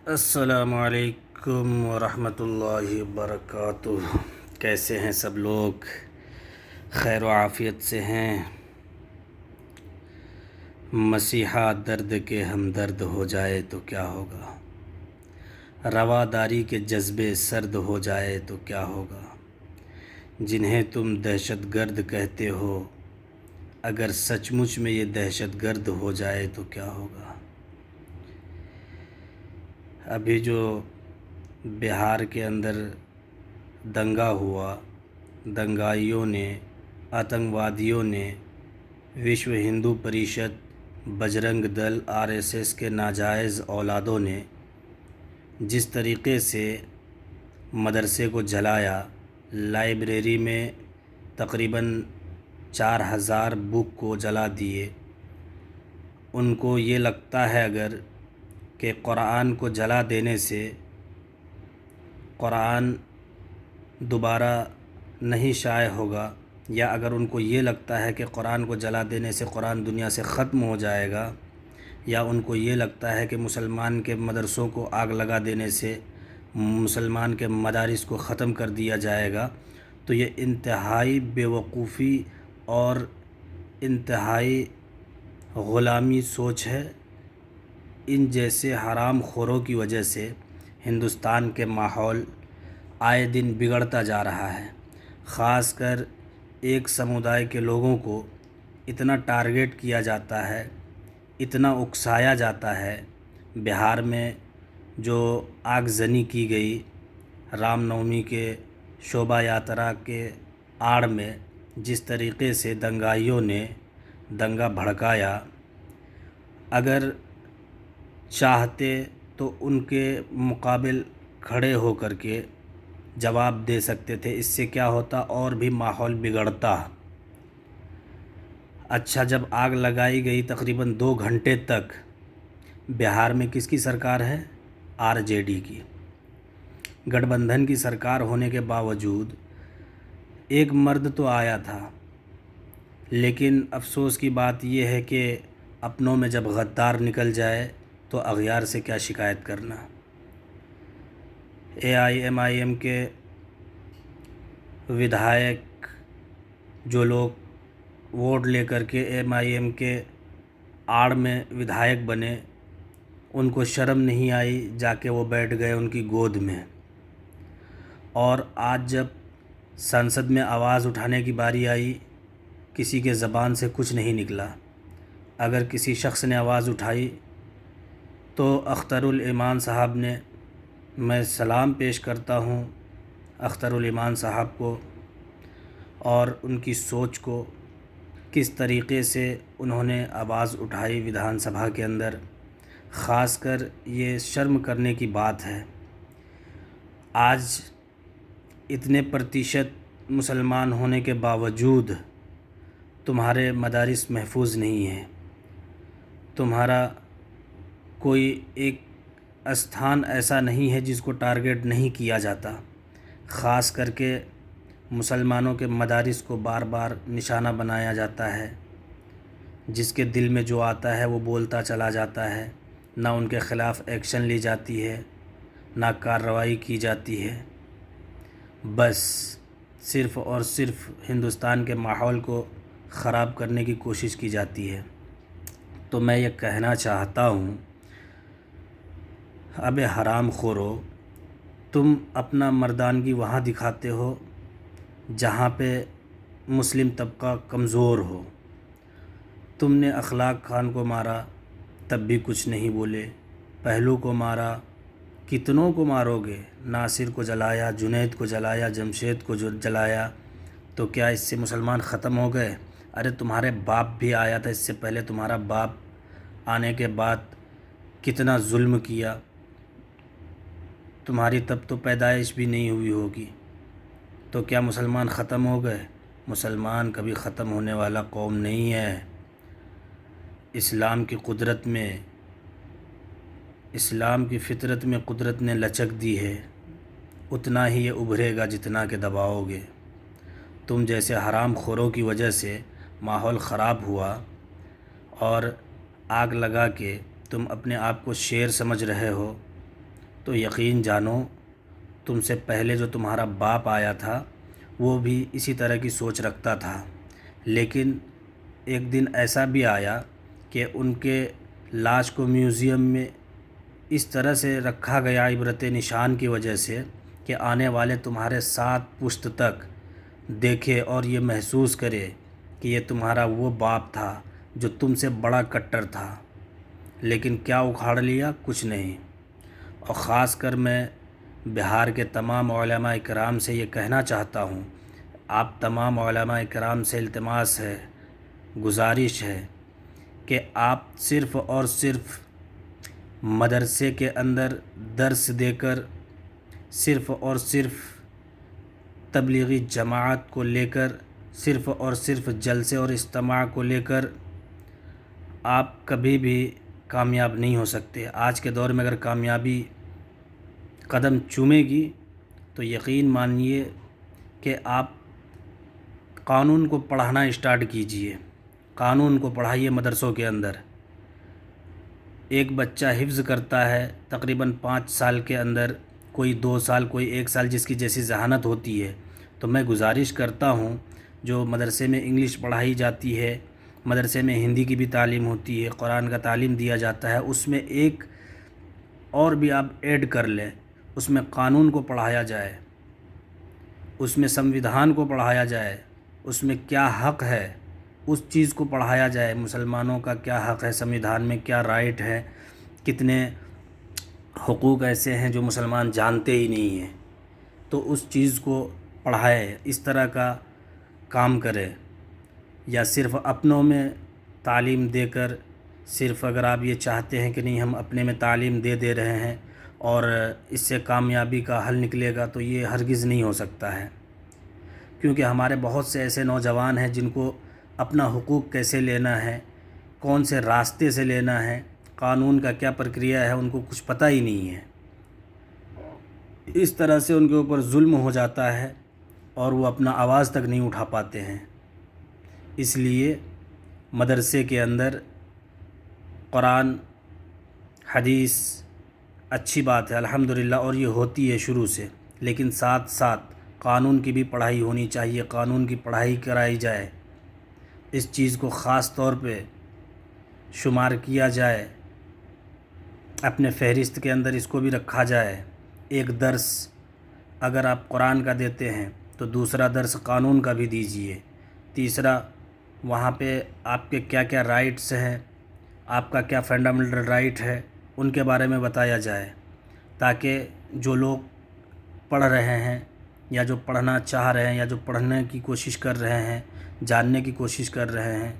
السلام علیکم ورحمۃ اللہ وبرکاتہ۔ کیسے ہیں سب لوگ؟ خیر و عافیت سے ہیں؟ مسیحا درد کے ہمدرد ہو جائے تو کیا ہوگا؟ رواداری کے جذبے سرد ہو جائے تو کیا ہوگا؟ جنہیں تم دہشت گرد کہتے ہو، اگر سچ مچ میں یہ دہشت گرد ہو جائے تو کیا ہوگا؟ ابھی جو بہار کے اندر دنگا ہوا، دنگائیوں نے، آتنکوادیوں نے، وشو ہندو پریشد، بجرنگ دل، RSS کے ناجائز اولادوں نے جس طریقے سے مدرسے کو جلایا، لائبریری میں تقریباً 4000 بک کو جلا دیے، ان کو یہ لگتا ہے اگر کہ قرآن کو جلا دینے سے قرآن دوبارہ نہیں شائع ہوگا، یا اگر ان کو یہ لگتا ہے کہ قرآن کو جلا دینے سے قرآن دنیا سے ختم ہو جائے گا، یا ان کو یہ لگتا ہے کہ مسلمان کے مدرسوں کو آگ لگا دینے سے مسلمان کے مدارس کو ختم کر دیا جائے گا، تو یہ انتہائی بیوقوفی اور انتہائی غلامی سوچ ہے۔ ان جیسے حرام خوروں کی وجہ سے ہندوستان کے ماحول آئے دن بگڑتا جا رہا ہے۔ خاص کر ایک سمودائے کے لوگوں کو اتنا ٹارگیٹ کیا جاتا ہے، اتنا اکسایا جاتا ہے۔ بہار میں جو آگزنی کی گئی رام نومی کے شوبھا یاترا کے آڑ میں، جس طریقے سے دنگائیوں نے دنگا بھڑکایا، اگر چاہتے تو ان کے مقابل کھڑے ہو کر کے جواب دے سکتے تھے، اس سے کیا ہوتا اور بھی ماحول بگڑتا۔ اچھا، جب آگ لگائی گئی تقریباً 2 گھنٹے تک، بہار میں کس کی سرکار ہے؟ RJD کی، گٹھ بندھن کی سرکار ہونے کے باوجود ایک مرد تو آیا تھا، لیکن افسوس کی بات یہ ہے کہ اپنوں میں جب غدار نکل جائے تو اغیار سے کیا شکایت کرنا۔ AIMIM کے ودھائک جو لوگ ووٹ لے کر کے MIM کے آڑ میں ودھائک بنے، ان کو شرم نہیں آئی، جا کے وہ بیٹھ گئے ان کی گود میں۔ اور آج جب سنسد میں آواز اٹھانے کی باری آئی، کسی کے زبان سے کچھ نہیں نکلا۔ اگر کسی شخص نے آواز اٹھائی تو اخترالایمان صاحب نے، میں سلام پیش کرتا ہوں اخترالایمان صاحب کو اور ان کی سوچ کو، کس طریقے سے انہوں نے آواز اٹھائی ودھان سبھا کے اندر۔ خاص کر یہ شرم کرنے کی بات ہے، آج اتنے پرتیشت مسلمان ہونے کے باوجود تمہارے مدارس محفوظ نہیں ہیں، تمہارا کوئی ایک استھان ایسا نہیں ہے جس کو ٹارگیٹ نہیں کیا جاتا۔ خاص کر کے مسلمانوں کے مدارس کو بار بار نشانہ بنایا جاتا ہے، جس کے دل میں جو آتا ہے وہ بولتا چلا جاتا ہے، نہ ان کے خلاف ایکشن لی جاتی ہے، نہ کارروائی کی جاتی ہے، بس صرف اور صرف ہندوستان کے ماحول کو خراب کرنے کی کوشش کی جاتی ہے۔ تو میں یہ کہنا چاہتا ہوں، اب حرام خورو، تم اپنا مردانگی وہاں دکھاتے ہو جہاں پہ مسلم طبقہ کمزور ہو۔ تم نے اخلاق خان کو مارا تب بھی کچھ نہیں بولے، پہلو کو مارا، کتنوں کو مارو گے؟ ناصر کو جلایا، جنید کو جلایا، جمشید کو جلایا، تو کیا اس سے مسلمان ختم ہو گئے؟ ارے تمہارے باپ بھی آیا تھا، اس سے پہلے تمہارا باپ آنے کے بعد کتنا ظلم کیا، تمہاری تب تو پیدائش بھی نہیں ہوئی ہوگی، تو کیا مسلمان ختم ہو گئے؟ مسلمان کبھی ختم ہونے والا قوم نہیں ہے۔ اسلام کی قدرت میں، اسلام کی فطرت میں قدرت نے لچک دی ہے، اتنا ہی یہ ابھرے گا جتنا کہ دباؤ گے۔ تم جیسے حرام خوروں کی وجہ سے ماحول خراب ہوا، اور آگ لگا کے تم اپنے آپ کو شیر سمجھ رہے ہو، تو یقین جانو تم سے پہلے جو تمہارا باپ آیا تھا وہ بھی اسی طرح کی سوچ رکھتا تھا، لیکن ایک دن ایسا بھی آیا کہ ان کے لاش کو میوزیم میں اس طرح سے رکھا گیا عبرت نشان کی وجہ سے کہ آنے والے تمہارے 7 پشت تک دیکھے اور یہ محسوس کرے کہ یہ تمہارا وہ باپ تھا جو تم سے بڑا کٹر تھا، لیکن کیا اکھاڑ لیا؟ کچھ نہیں۔ اور خاص کر میں بہار کے تمام علماء کرام سے یہ کہنا چاہتا ہوں، آپ تمام علماء کرام سے التماس ہے، گزارش ہے کہ آپ صرف اور صرف مدرسے کے اندر درس دے کر، صرف اور صرف تبلیغی جماعت کو لے کر، صرف اور صرف جلسے اور اجتماع کو لے کر آپ کبھی بھی کامیاب نہیں ہو سکتے۔ آج کے دور میں اگر کامیابی قدم چومے گی تو یقین مانیے کہ آپ قانون کو پڑھانا اسٹارٹ کیجئے، قانون کو پڑھائیے مدرسوں کے اندر۔ ایک بچہ حفظ کرتا ہے تقریباً 5 سال کے اندر، کوئی 2 سال، کوئی 1 سال، جس کی جیسی ذہانت ہوتی ہے۔ تو میں گزارش کرتا ہوں جو مدرسے میں انگلش پڑھائی جاتی ہے، مدرسے میں ہندی کی بھی تعلیم ہوتی ہے، قرآن کا تعلیم دیا جاتا ہے، اس میں ایک اور بھی آپ ایڈ کر لیں، اس میں قانون کو پڑھایا جائے، اس میں سمویدھان کو پڑھایا جائے، اس میں کیا حق ہے اس چیز کو پڑھایا جائے، مسلمانوں کا کیا حق ہے، سمویدھان میں کیا رائٹ ہے، کتنے حقوق ایسے ہیں جو مسلمان جانتے ہی نہیں ہیں، تو اس چیز کو پڑھائے، اس طرح کا کام کرے۔ یا صرف اپنوں میں تعلیم دے کر، صرف اگر آپ یہ چاہتے ہیں کہ نہیں ہم اپنے میں تعلیم دے رہے ہیں اور اس سے کامیابی کا حل نکلے گا، تو یہ ہرگز نہیں ہو سکتا ہے، کیونکہ ہمارے بہت سے ایسے نوجوان ہیں جن کو اپنا حقوق کیسے لینا ہے، کون سے راستے سے لینا ہے، قانون کا کیا پرکریا ہے، ان کو کچھ پتہ ہی نہیں ہے۔ اس طرح سے ان کے اوپر ظلم ہو جاتا ہے اور وہ اپنا آواز تک نہیں اٹھا پاتے ہیں۔ اس لیے مدرسے کے اندر قرآن، حدیث اچھی بات ہے الحمدللہ، اور یہ ہوتی ہے شروع سے، لیکن ساتھ ساتھ قانون کی بھی پڑھائی ہونی چاہیے، قانون کی پڑھائی کرائی جائے، اس چیز کو خاص طور پہ شمار کیا جائے، اپنے فہرست کے اندر اس کو بھی رکھا جائے۔ ایک درس اگر آپ قرآن کا دیتے ہیں تو دوسرا درس قانون کا بھی دیجیے، تیسرا وہاں پہ آپ کے کیا کیا رائٹس ہیں، آپ کا کیا فنڈامنٹل رائٹ ہے، ان کے بارے میں بتایا جائے، تاکہ جو لوگ پڑھ رہے ہیں یا جو پڑھنا چاہ رہے ہیں یا جو پڑھنے کی کوشش کر رہے ہیں، جاننے کی کوشش کر رہے ہیں،